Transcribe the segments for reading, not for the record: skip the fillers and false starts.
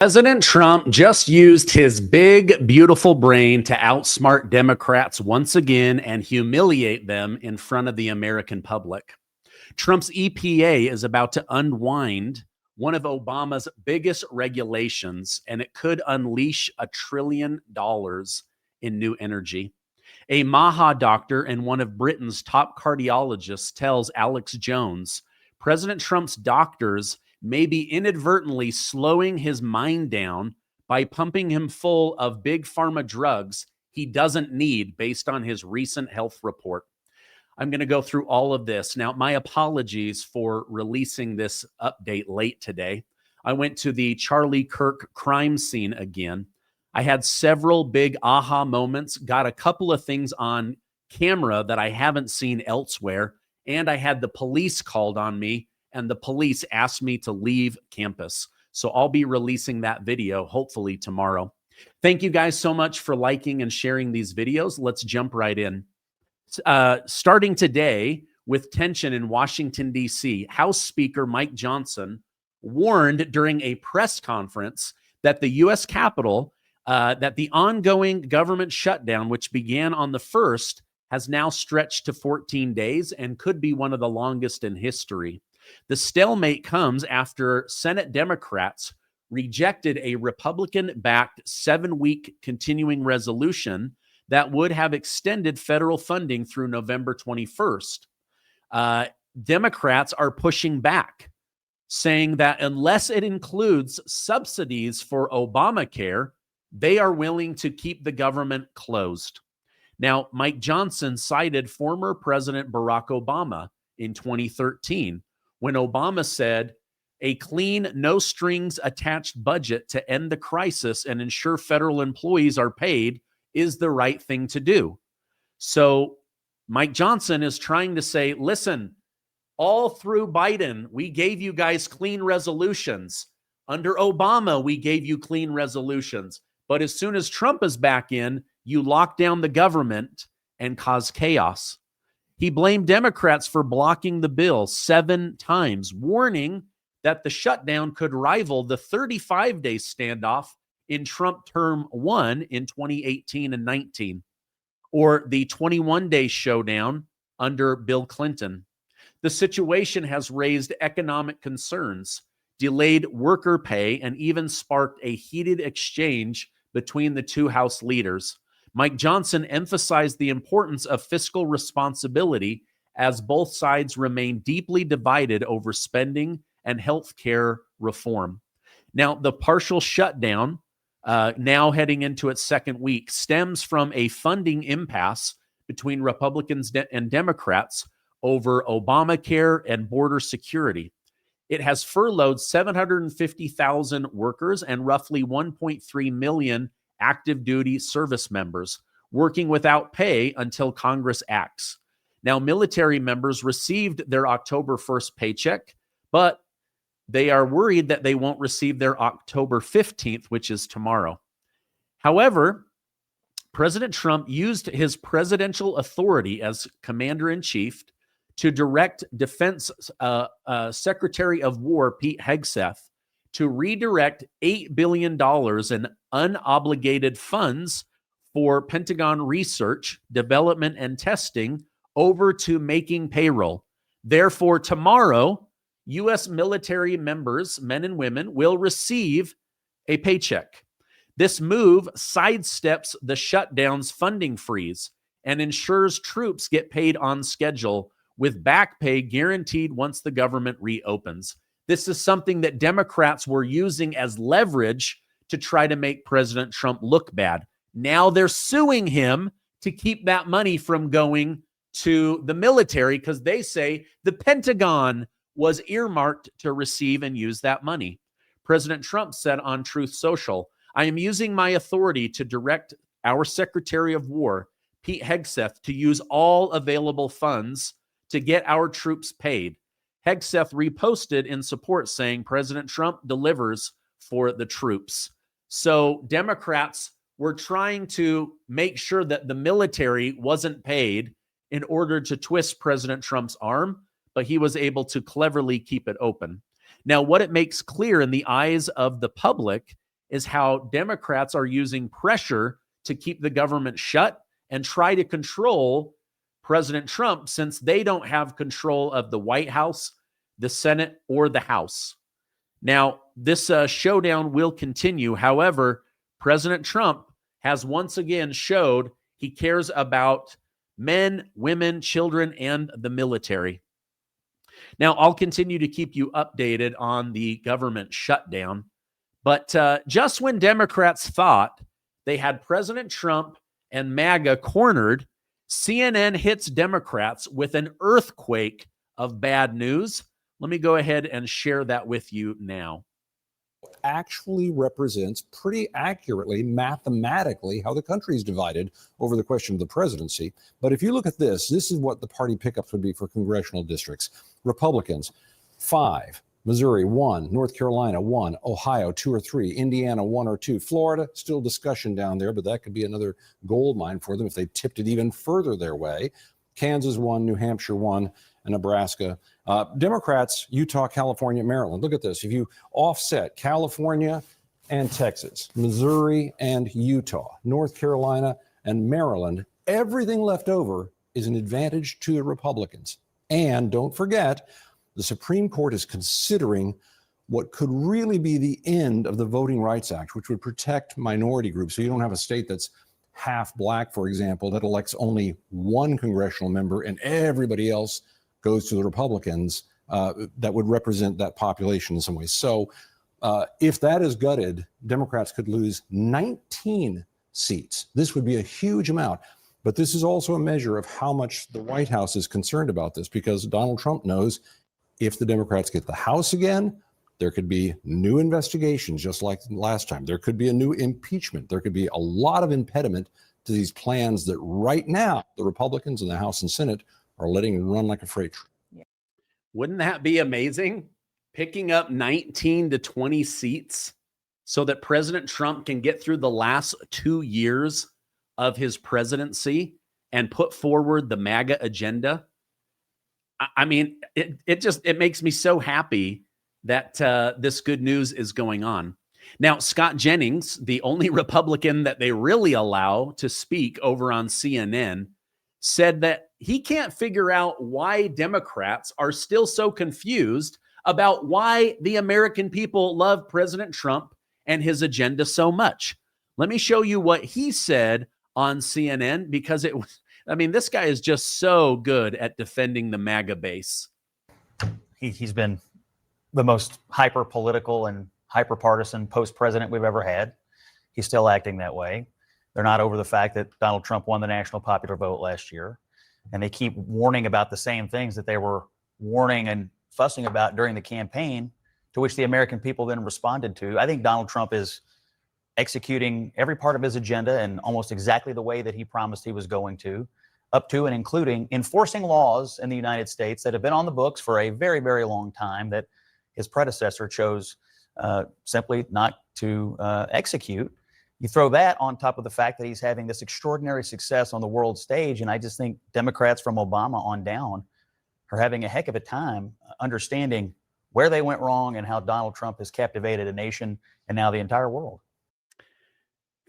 President Trump just used his big, beautiful brain to outsmart Democrats once again and humiliate them in front of the American public. Trump's EPA is about to unwind one of Obama's biggest regulations, and it could unleash $1 trillion in new energy. A Maha doctor and one of Britain's top cardiologists tells Alex Jones President Trump's doctors may be inadvertently slowing his mind down by pumping him full of big pharma drugs he doesn't need based on his recent health report. I'm going to go through all of this. Now, my apologies for releasing this update late today. I went to the Charlie Kirk crime scene again. I had several big aha moments, got a couple of things on camera that I haven't seen elsewhere, and I had the police called on me, and the police asked me to leave campus. So I'll be releasing that video hopefully tomorrow. Thank you guys so much for liking and sharing these videos. Let's jump right in. Starting today with tension in Washington, D.C., House Speaker Mike Johnson warned during a press conference that the U.S. Capitol, that the ongoing government shutdown, which began on the 1st, has now stretched to 14 days and could be one of the longest in history. The stalemate comes after Senate Democrats rejected a Republican-backed 7-week continuing resolution that would have extended federal funding through November 21st. Democrats are pushing back, saying that unless it includes subsidies for Obamacare, they are willing to keep the government closed. Now, Mike Johnson cited former President Barack Obama in 2013 when Obama said, "A clean, no strings attached budget to end the crisis and ensure federal employees are paid is the right thing to do." So Mike Johnson is trying to say, listen, all through Biden, we gave you guys clean resolutions. Under Obama, we gave you clean resolutions. But as soon as Trump is back in, you lock down the government and cause chaos. He blamed Democrats for blocking the bill 7 times, warning that the shutdown could rival the 35-day standoff in Trump term 1 in 2018 and 19, or the 21-day showdown under Bill Clinton. The situation has raised economic concerns, delayed worker pay, and even sparked a heated exchange between the two House leaders. Mike Johnson emphasized the importance of fiscal responsibility as both sides remain deeply divided over spending and health care reform. Now, the partial shutdown, now heading into its second week, stems from a funding impasse between Republicans and Democrats over Obamacare and border security. It has furloughed 750,000 workers and roughly 1.3 million active duty service members, working without pay until Congress acts. Now, military members received their October 1st paycheck, but they are worried that they won't receive their October 15th, which is tomorrow. However, President Trump used his presidential authority as commander-in-chief to direct Defense Secretary of War Pete Hegseth to redirect $8 billion in unobligated funds for Pentagon research, development, and testing over to making payroll. Therefore, tomorrow, U.S. military members, men and women, will receive a paycheck. This move sidesteps the shutdown's funding freeze and ensures troops get paid on schedule with back pay guaranteed once the government reopens. This is something that Democrats were using as leverage to try to make President Trump look bad. Now they're suing him to keep that money from going to the military because they say the Pentagon was earmarked to receive and use that money. President Trump said on Truth Social, "I am using my authority to direct our Secretary of War, Pete Hegseth, to use all available funds to get our troops paid." Hegseth reposted in support saying President Trump delivers for the troops. So Democrats were trying to make sure that the military wasn't paid in order to twist President Trump's arm, but he was able to cleverly keep it open. Now, what it makes clear in the eyes of the public is how Democrats are using pressure to keep the government shut and try to control President Trump, since they don't have control of the White House, the Senate, or the House. Now, this showdown will continue. However, President Trump has once again showed he cares about men, women, children, and the military. Now, I'll continue to keep you updated on the government shutdown. But just when Democrats thought they had President Trump and MAGA cornered, CNN hits Democrats with an earthquake of bad news. Let me go ahead and share that with you now. Actually represents pretty accurately, mathematically, how the country is divided over the question of the presidency. But if you look at this is what the party pickups would be for congressional districts. Republicans, 5. Missouri, 1. North Carolina, 1. Ohio, 2 or 3. Indiana, 1 or 2. Florida, still discussion down there, but that could be another gold mine for them if they tipped it even further their way. Kansas, 1. New Hampshire, 1. And Nebraska. Democrats, Utah, California, Maryland. Look at this. If you offset California and Texas, Missouri and Utah, North Carolina and Maryland, everything left over is an advantage to the Republicans. And don't forget, the Supreme Court is considering what could really be the end of the Voting Rights Act, which would protect minority groups. So you don't have a state that's half black, for example, that elects only one congressional member and everybody else goes to the Republicans that would represent that population in some ways. So if that is gutted, Democrats could lose 19 seats. This would be a huge amount. But this is also a measure of how much the White House is concerned about this, because Donald Trump knows if the Democrats get the House again, there could be new investigations just like last time. There could be a new impeachment. There could be a lot of impediment to these plans that right now the Republicans in the House and Senate are letting run like a freight train. Yeah. Wouldn't that be amazing? Picking up 19 to 20 seats so that President Trump can get through the last 2 years of his presidency and put forward the MAGA agenda. I mean, it makes me so happy that this good news is going on. Now, Scott Jennings, the only Republican that they really allow to speak over on CNN, said that he can't figure out why Democrats are still so confused about why the American people love President Trump and his agenda so much. Let me show you what he said on CNN, because it was, I mean, this guy is just so good at defending the MAGA base. He's been the most hyper-political and hyper-partisan post-president we've ever had. He's still acting that way. They're not over the fact that Donald Trump won the national popular vote last year. And they keep warning about the same things that they were warning and fussing about during the campaign, to which the American people then responded to. I think Donald Trump is executing every part of his agenda in almost exactly the way that he promised he was going to, up to and including enforcing laws in the United States that have been on the books for a very, very long time that his predecessor chose simply not to execute. You throw that on top of the fact that he's having this extraordinary success on the world stage, and I just think Democrats from Obama on down are having a heck of a time understanding where they went wrong and how Donald Trump has captivated a nation and now the entire world.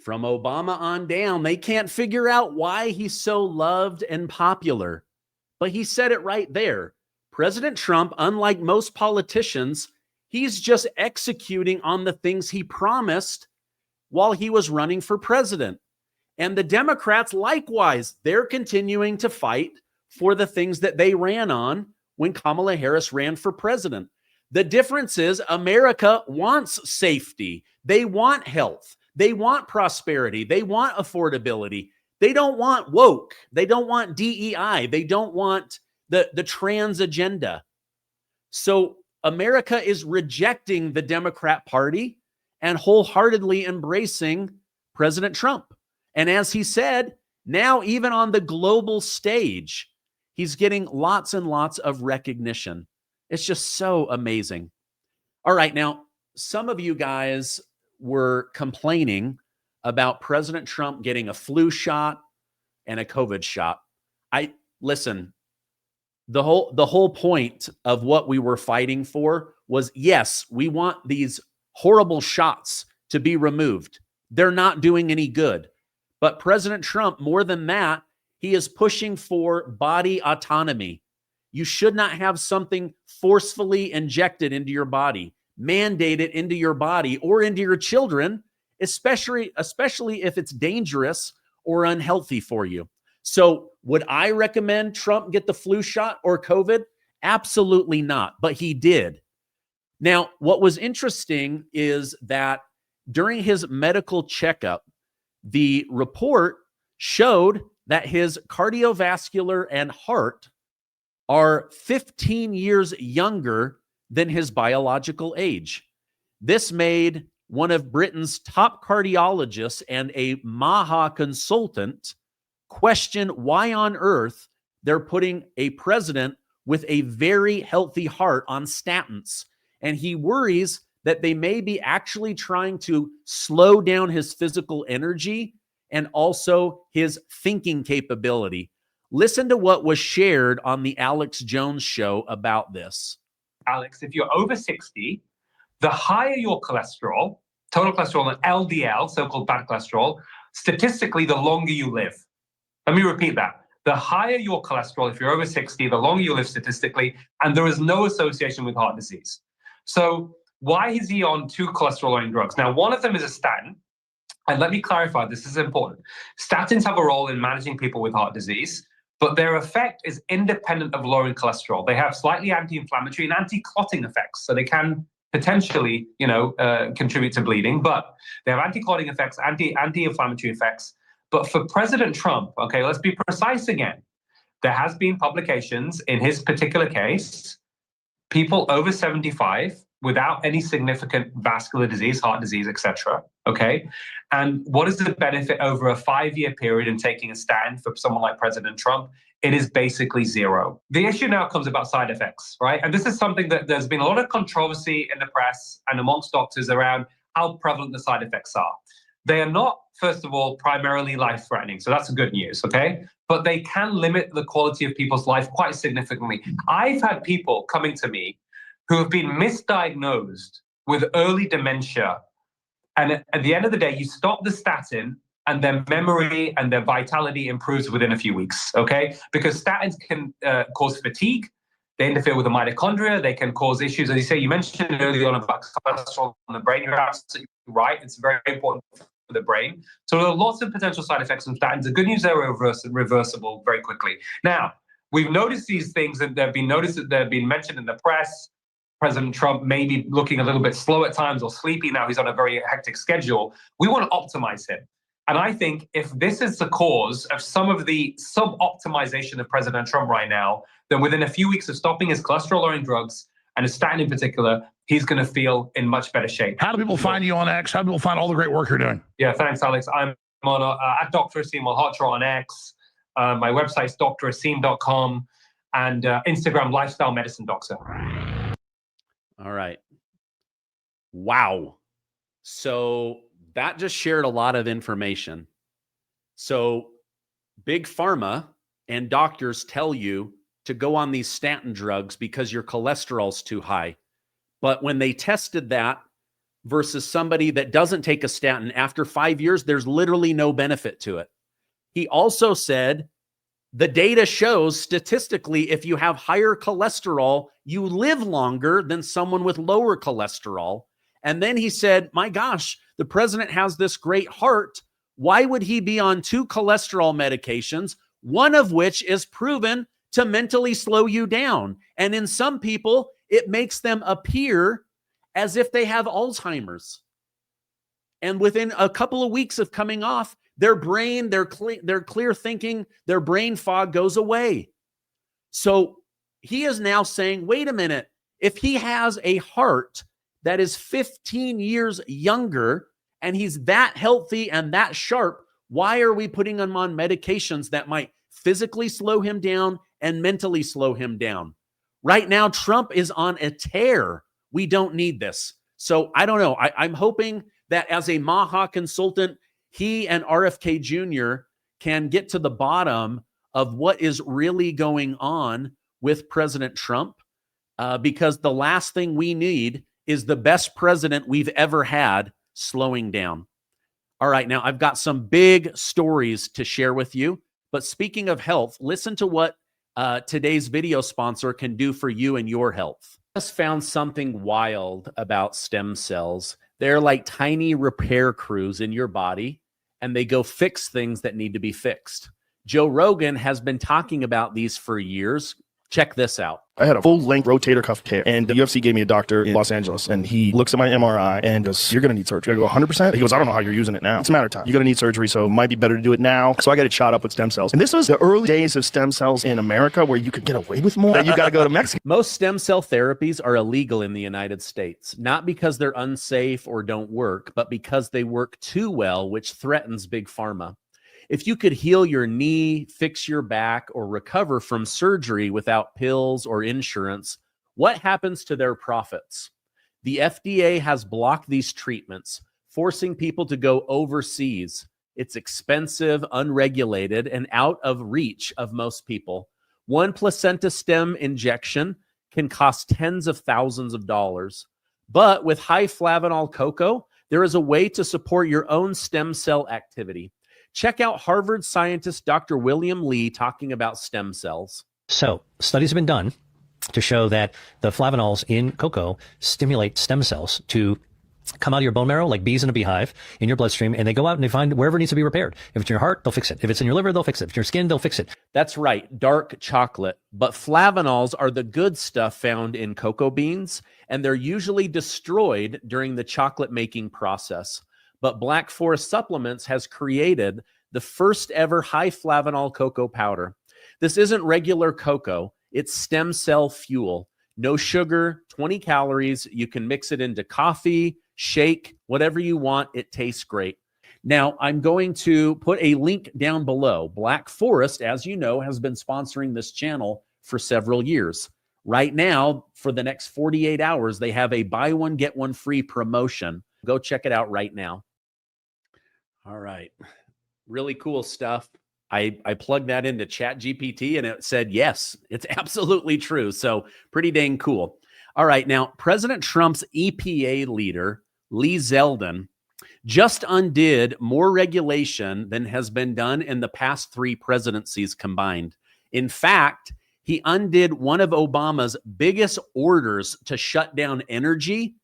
From Obama on down, they can't figure out why he's so loved and popular. But he said it right there. President Trump, unlike most politicians, he's just executing on the things he promised while he was running for president. And the Democrats, likewise, they're continuing to fight for the things that they ran on when Kamala Harris ran for president. The difference is America wants safety. They want health. They want prosperity. They want affordability. They don't want woke. They don't want DEI. They don't want the trans agenda. So America is rejecting the Democrat Party and wholeheartedly embracing President Trump. And as he said, now even on the global stage, he's getting lots and lots of recognition. It's just so amazing. All right, now, some of you guys were complaining about President Trump getting a flu shot and a COVID shot. Listen, the whole point of what we were fighting for was, yes, we want these horrible shots to be removed. They're not doing any good. But President Trump, more than that, he is pushing for body autonomy. You should not have something forcefully injected into your body, mandated into your body or into your children, especially if it's dangerous or unhealthy for you. So would I recommend Trump get the flu shot or COVID? Absolutely not, but he did. Now, what was interesting is that during his medical checkup, the report showed that his cardiovascular and heart are 15 years younger than his biological age. This made one of Britain's top cardiologists and a MAHA consultant question why on earth they're putting a president with a very healthy heart on statins. And he worries that they may be actually trying to slow down his physical energy and also his thinking capability. Listen to what was shared on the Alex Jones show about this. Alex, if you're over 60, the higher your cholesterol, total cholesterol and LDL, so-called bad cholesterol, statistically, the longer you live. Let me repeat that. The higher your cholesterol, if you're over 60, the longer you live statistically, and there is no association with heart disease. So why is he on 2 cholesterol-lowering drugs? Now, one of them is a statin. And let me clarify, this is important. Statins have a role in managing people with heart disease, but their effect is independent of lowering cholesterol. They have slightly anti-inflammatory and anti-clotting effects. So they can potentially, contribute to bleeding, but they have anti-clotting effects, anti-inflammatory effects. But for President Trump, okay, let's be precise again. There has been publications in his particular case, people over 75 without any significant vascular disease, heart disease, etc. Okay, and what is the benefit over a 5-year period in taking a statin for someone like President Trump? It is basically zero. The issue now comes about side effects, right? And this is something that there's been a lot of controversy in the press and amongst doctors around how prevalent the side effects are. They are not, first of all, primarily life-threatening, so that's good news, okay? But they can limit the quality of people's life quite significantly. I've had people coming to me who have been misdiagnosed with early dementia. And at the end of the day, you stop the statin and their memory and their vitality improves within a few weeks, okay? Because statins can cause fatigue. They interfere with the mitochondria. They can cause issues. As you say, you mentioned earlier on about cholesterol in the brain. You're absolutely right. It's very important for the brain. So there are lots of potential side effects from statins. The good news, they're reversible very quickly. Now, we've noticed these things and they've been mentioned in the press. President Trump may be looking a little bit slow at times or sleepy now. He's on a very hectic schedule. We want to optimize him. And I think if this is the cause of some of the sub-optimization of President Trump right now, then within a few weeks of stopping his cholesterol-lowering drugs, and a statin in particular, he's going to feel in much better shape. How do people find you on X? How do people find all the great work you're doing? Yeah, thanks, Alex. I'm on at Dr. Asim Malhotra on X. My website's drasim.com and Instagram, Lifestyle Medicine Doctor. All right. Wow. So that just shared a lot of information. So big pharma and doctors tell you to go on these statin drugs because your cholesterol's too high. But when they tested that versus somebody that doesn't take a statin, after 5 years, there's literally no benefit to it. He also said the data shows statistically, if you have higher cholesterol, you live longer than someone with lower cholesterol. And then he said, my gosh, the president has this great heart. Why would he be on 2 cholesterol medications, one of which is proven to mentally slow you down? And in some people, it makes them appear as if they have Alzheimer's. And within a couple of weeks of coming off, their brain, their clear thinking, their brain fog goes away. So he is now saying, wait a minute, if he has a heart that is 15 years younger and he's that healthy and that sharp, why are we putting him on medications that might physically slow him down and mentally slow him down? Right now, Trump is on a tear. We don't need this. So I don't know. I'm hoping that as a MAHA consultant, he and RFK Jr. can get to the bottom of what is really going on with President Trump, because the last thing we need is the best president we've ever had slowing down. All right, now I've got some big stories to share with you. But speaking of health, listen to what today's video sponsor can do for you and your health. I just found something wild about stem cells. They're like tiny repair crews in your body, and they go fix things that need to be fixed. Joe Rogan has been talking about these for years. Check this out. I had a full-length rotator cuff tear, and the UFC gave me a doctor in Los Angeles, and he looks at my MRI and goes, "You're going to need surgery." I go, 100%? He goes, "I don't know how you're using it now. It's a matter of time. You're going to need surgery, so it might be better to do it now." So I got it shot up with stem cells. And this was the early days of stem cells in America where you could get away with more. You got to go to Mexico. Most stem cell therapies are illegal in the United States, not because they're unsafe or don't work, but because they work too well, which threatens big pharma. If you could heal your knee, fix your back, or recover from surgery without pills or insurance, what happens to their profits? The FDA has blocked these treatments, forcing people to go overseas. It's expensive, unregulated, and out of reach of most people. One placenta stem injection can cost tens of thousands of dollars. But with high flavanol cocoa, there is a way to support your own stem cell activity. Check out Harvard scientist Dr. William Lee talking about stem cells. So studies have been done to show that the flavanols in cocoa stimulate stem cells to come out of your bone marrow like bees in a beehive in your bloodstream, and they go out and they find wherever it needs to be repaired. If it's in your heart, they'll fix it. If it's in your liver, they'll fix it. If it's in your skin, they'll fix it. That's right, dark chocolate. But flavanols are the good stuff found in cocoa beans, and they're usually destroyed during the chocolate making process. But Black Forest Supplements has created the first ever high flavanol cocoa powder. This isn't regular cocoa, it's stem cell fuel. No sugar, 20 calories. You can mix it into coffee, shake, whatever you want. It tastes great. Now, I'm going to put a link down below. Black Forest, as you know, has been sponsoring this channel for several years. Right now, for the next 48 hours, they have a buy one, get one free promotion. Go check it out right now. All right. Really cool stuff. I plugged that into ChatGPT and it said, yes, it's absolutely true. So pretty dang cool. All right. Now, President Trump's EPA leader, Lee Zeldin, just undid more regulation than has been done in the past 3 presidencies combined. In fact, he undid one of Obama's biggest orders to shut down energy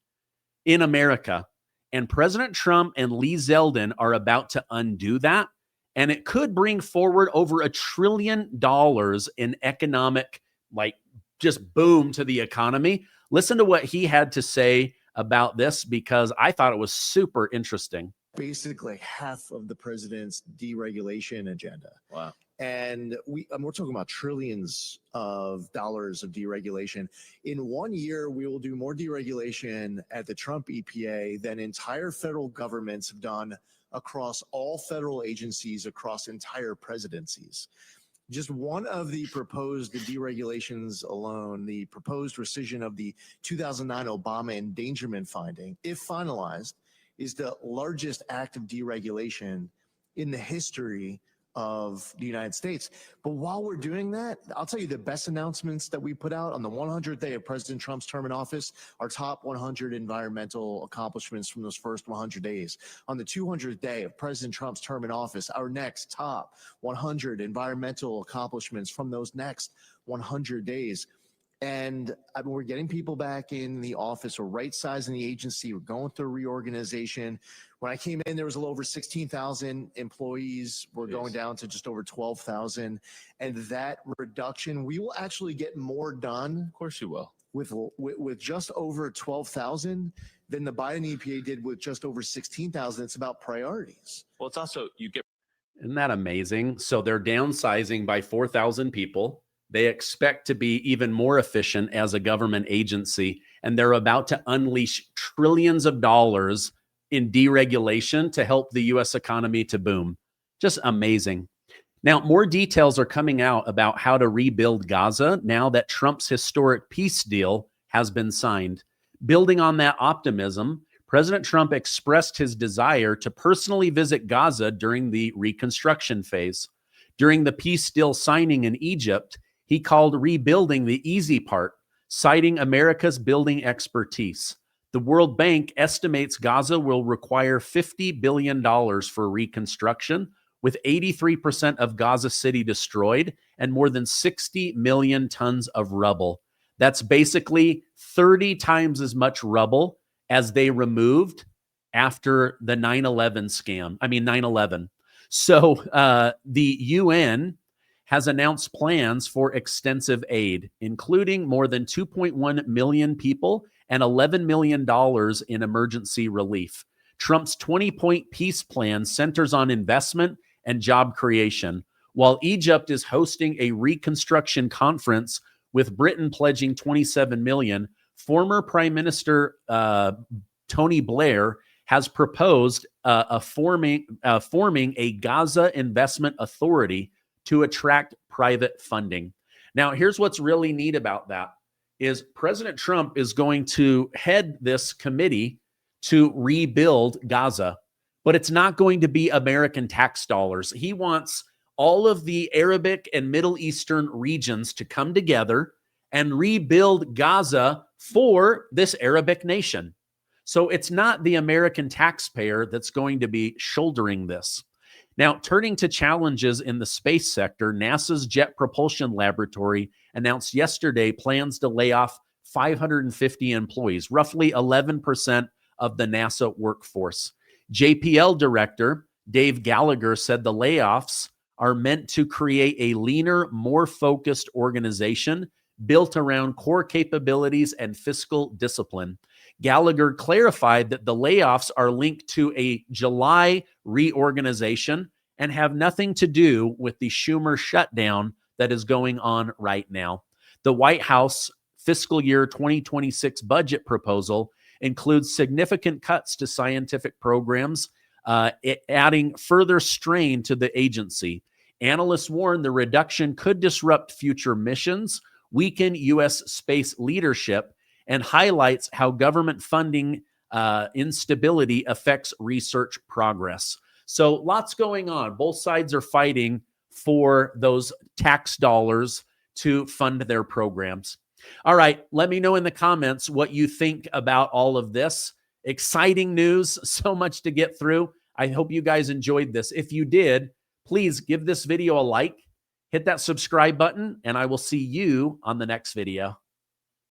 in America. And President Trump and Lee Zeldin are about to undo that. And it could bring forward over $1 trillion in economic, just boom to the economy. Listen to what he had to say about this, because I thought it was super interesting. Basically half of the president's deregulation agenda. Wow. And we're talking about trillions of dollars of deregulation. In 1 year, we will do more deregulation at the Trump EPA than entire federal governments have done across all federal agencies across entire presidencies. Just one of the proposed deregulations alone, the proposed rescission of the 2009 Obama endangerment finding, if finalized, is the largest act of deregulation in the history of the United States. But while we're doing that, I'll tell you the best announcements that we put out on the 100th day of President Trump's term in office, our top 100 environmental accomplishments from those first 100 days. On the 200th day of President Trump's term in office, our next top 100 environmental accomplishments from those next 100 days. And we're getting people back in the office. We're right-sizing the agency. We're going through reorganization. When I came in, there was a little over 16,000 employees. We're going down to just over 12,000. And that reduction, we will actually get more done. Of course you will. With just over 12,000 than the Biden EPA did with just over 16,000. It's about priorities. Well, it's also, Isn't that amazing? So they're downsizing by 4,000 people. They expect to be even more efficient as a government agency, and they're about to unleash trillions of dollars in deregulation to help the U.S. economy to boom. Just amazing. Now, more details are coming out about how to rebuild Gaza now that Trump's historic peace deal has been signed. Building on that optimism, President Trump expressed his desire to personally visit Gaza during the reconstruction phase. During the peace deal signing in Egypt, he called rebuilding the easy part, citing America's building expertise. The World Bank estimates Gaza will require $50 billion for reconstruction, with 83% of Gaza City destroyed and more than 60 million tons of rubble. That's basically 30 times as much rubble as they removed after the 9/11. So the UN has announced plans for extensive aid, including more than 2.1 million people and $11 million in emergency relief. Trump's 20-point peace plan centers on investment and job creation, while Egypt is hosting a reconstruction conference with Britain pledging $27 million. Former Prime Minister Tony Blair has proposed forming a Gaza Investment Authority to attract private funding. Now, here's what's really neat about that is President Trump is going to head this committee to rebuild Gaza, but it's not going to be American tax dollars. He wants all of the Arabic and Middle Eastern regions to come together and rebuild Gaza for this Arabic nation. So it's not the American taxpayer that's going to be shouldering this. Now, turning to challenges in the space sector, NASA's Jet Propulsion Laboratory announced yesterday plans to lay off 550 employees, roughly 11% of the NASA workforce. JPL director Dave Gallagher said the layoffs are meant to create a leaner, more focused organization built around core capabilities and fiscal discipline. Gallagher clarified that the layoffs are linked to a July reorganization and have nothing to do with the Schumer shutdown that is going on right now. The White House fiscal year 2026 budget proposal includes significant cuts to scientific programs, adding further strain to the agency. Analysts warn the reduction could disrupt future missions, weaken U.S. space leadership, and highlights how government funding instability affects research progress. So lots going on. Both sides are fighting for those tax dollars to fund their programs. All right, let me know in the comments what you think about all of this. Exciting news, so much to get through. I hope you guys enjoyed this. If you did, please give this video a like, hit that subscribe button, and I will see you on the next video.